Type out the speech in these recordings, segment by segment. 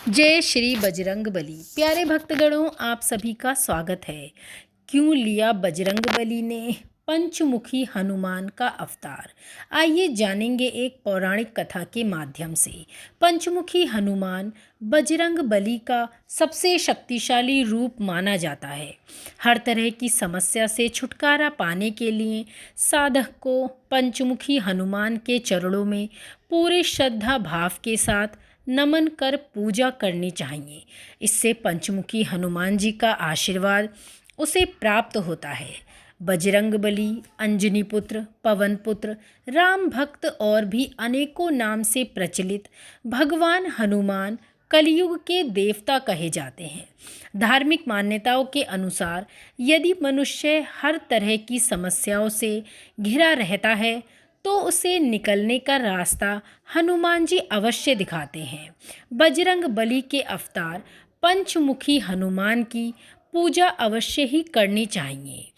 जय श्री बजरंगबली। प्यारे भक्तगणों, आप सभी का स्वागत है। क्यों लिया बजरंगबली ने पंचमुखी हनुमान का अवतार? आइए जानेंगे एक पौराणिक कथा के माध्यम से। पंचमुखी हनुमान बजरंगबली का सबसे शक्तिशाली रूप माना जाता है। हर तरह की समस्या से छुटकारा पाने के लिए साधक को पंचमुखी हनुमान के चरणों में पूरे श्रद्धा भाव के साथ नमन कर पूजा करनी चाहिए। इससे पंचमुखी हनुमान जी का आशीर्वाद उसे प्राप्त होता है। बजरंगबली, अंजनी पुत्र, पवन पुत्र, राम भक्त और भी अनेकों नाम से प्रचलित भगवान हनुमान कलयुग के देवता कहे जाते हैं। धार्मिक मान्यताओं के अनुसार यदि मनुष्य हर तरह की समस्याओं से घिरा रहता है तो उसे निकलने का रास्ता हनुमान जी अवश्य दिखाते हैं। बजरंग बली के अवतार पंचमुखी हनुमान की पूजा अवश्य ही करनी चाहिए।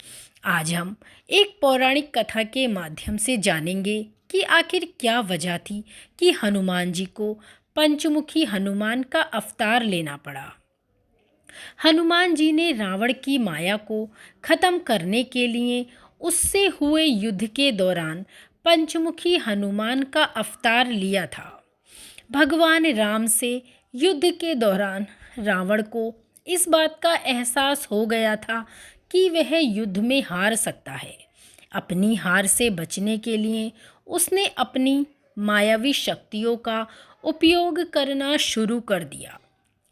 आज हम एक पौराणिक कथा के माध्यम से जानेंगे कि आखिर क्या वजह थी कि हनुमान जी को पंचमुखी हनुमान का अवतार लेना पड़ा। हनुमान जी ने रावण की माया को खत्म करने के लिए उससे हुए युद्ध के दौरान पंचमुखी हनुमान का अवतार लिया था। भगवान राम से युद्ध के दौरान रावण को इस बात का एहसास हो गया था कि वह युद्ध में हार सकता है। अपनी हार से बचने के लिए उसने अपनी मायावी शक्तियों का उपयोग करना शुरू कर दिया।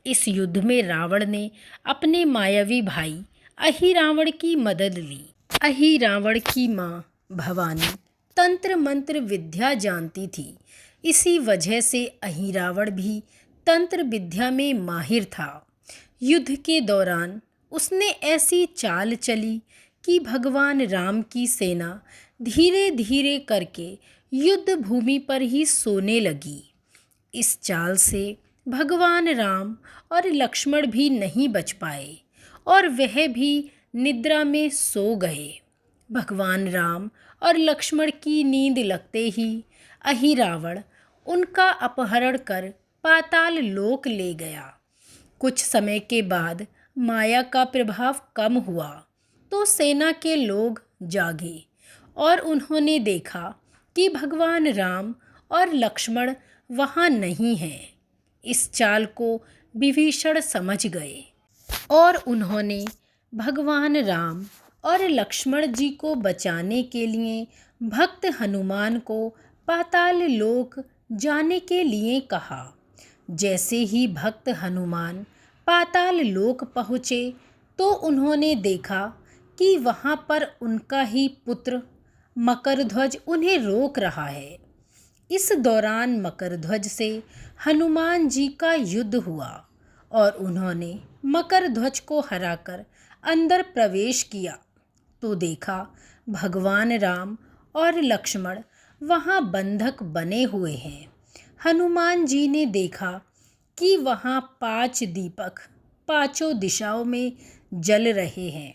इस युद्ध में रावण ने अपने मायावी भाई अहिरावण की मदद ली। अहिरावण की माँ भवानी तंत्र मंत्र विद्या जानती थी। इसी वजह से अहिरावण भी तंत्र विद्या में माहिर था। युद्ध के दौरान उसने ऐसी चाल चली कि भगवान राम की सेना धीरे धीरे करके युद्ध भूमि पर ही सोने लगी। इस चाल से भगवान राम और लक्ष्मण भी नहीं बच पाए और वह भी निद्रा में सो गए। भगवान राम और लक्ष्मण की नींद लगते ही अहिरावण उनका अपहरण कर पाताल लोक ले गया। कुछ समय के बाद माया का प्रभाव कम हुआ तो सेना के लोग जागे और उन्होंने देखा कि भगवान राम और लक्ष्मण वहाँ नहीं हैं। इस चाल को विभीषण समझ गए और उन्होंने भगवान राम और लक्ष्मण जी को बचाने के लिए भक्त हनुमान को पाताल लोक जाने के लिए कहा। जैसे ही भक्त हनुमान पाताल लोक पहुँचे तो उन्होंने देखा कि वहाँ पर उनका ही पुत्र मकरध्वज उन्हें रोक रहा है। इस दौरान मकरध्वज से हनुमान जी का युद्ध हुआ और उन्होंने मकरध्वज को हराकर अंदर प्रवेश किया तो देखा भगवान राम और लक्ष्मण वहाँ बंधक बने हुए हैं। हनुमान जी ने देखा कि वहाँ 5 दीपक पांचों दिशाओं में जल रहे हैं।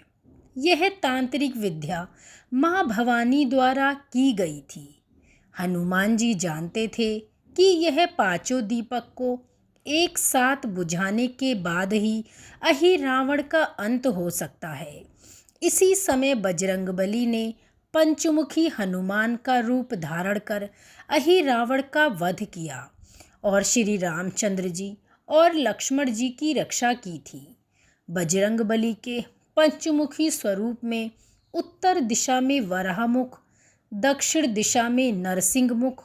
यह तांत्रिक विद्या माँ भवानी द्वारा की गई थी। हनुमान जी जानते थे कि यह पांचों दीपक को एक साथ बुझाने के बाद ही अहिरावण का अंत हो सकता है। इसी समय बजरंगबली ने पंचमुखी हनुमान का रूप धारण कर अहिरावण का वध किया और श्री रामचंद्र जी और लक्ष्मण जी की रक्षा की थी। बजरंगबली के पंचमुखी स्वरूप में उत्तर दिशा में वराहमुख, दक्षिण दिशा में नरसिंह मुख,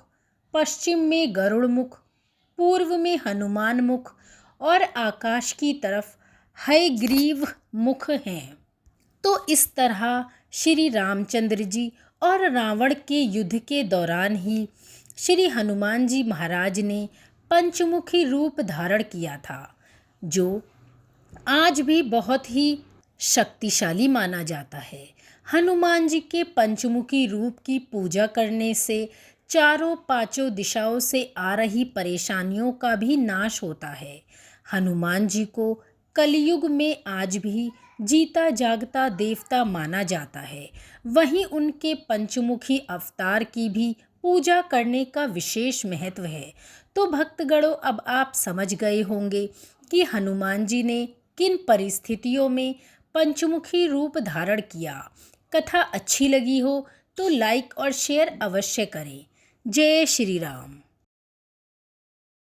पश्चिम में गरुड़ मुख, पूर्व में हनुमान मुख और आकाश की तरफ हयग्रीव मुख हैं। तो इस तरह श्री रामचंद्र जी और रावण के युद्ध के दौरान ही श्री हनुमान जी महाराज ने पंचमुखी रूप धारण किया था, जो आज भी बहुत ही शक्तिशाली माना जाता है। हनुमान जी के पंचमुखी रूप की पूजा करने से चारों पांचों दिशाओं से आ रही परेशानियों का भी नाश होता है। हनुमान जी को कलयुग में आज भी जीता जागता देवता माना जाता है। वहीं उनके पंचमुखी अवतार की भी पूजा करने का विशेष महत्व है। तो भक्तगणों, अब आप समझ गए होंगे कि हनुमान जी ने किन परिस्थितियों में पंचमुखी रूप धारण किया। कथा अच्छी लगी हो तो लाइक और शेयर अवश्य करें। जय श्री राम।